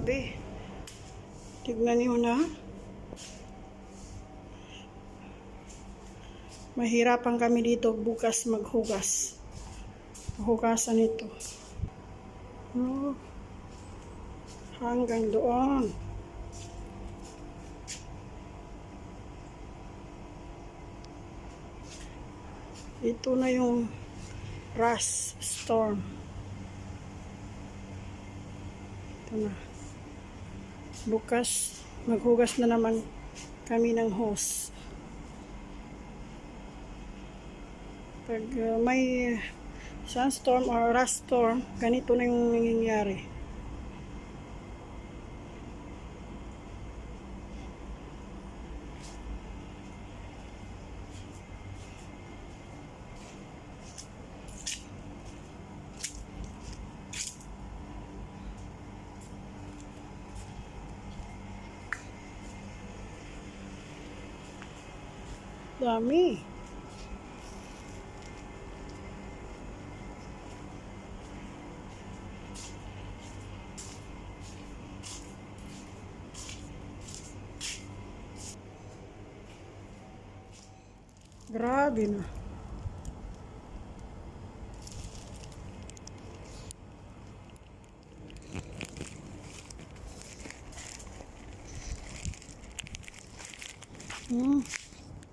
Grabe. Tignan niyo na. Mahirapan kami dito bukas maghugas. Hugasan ito. Oh, hanggang doon. Ito na yung rust storm. Ito na. Bukas maghugas na naman kami ng hose. Pag may sunstorm or rust storm, ganito na yung nangyayari. Dami. Grabe na.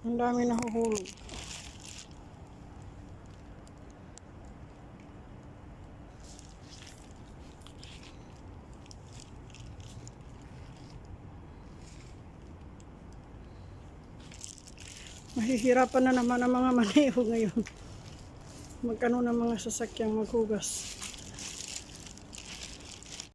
Ang dami nahuhulog. Mahihirapan na naman ang mga maneho ngayon. Magkano ng mga sasakyang maghugas.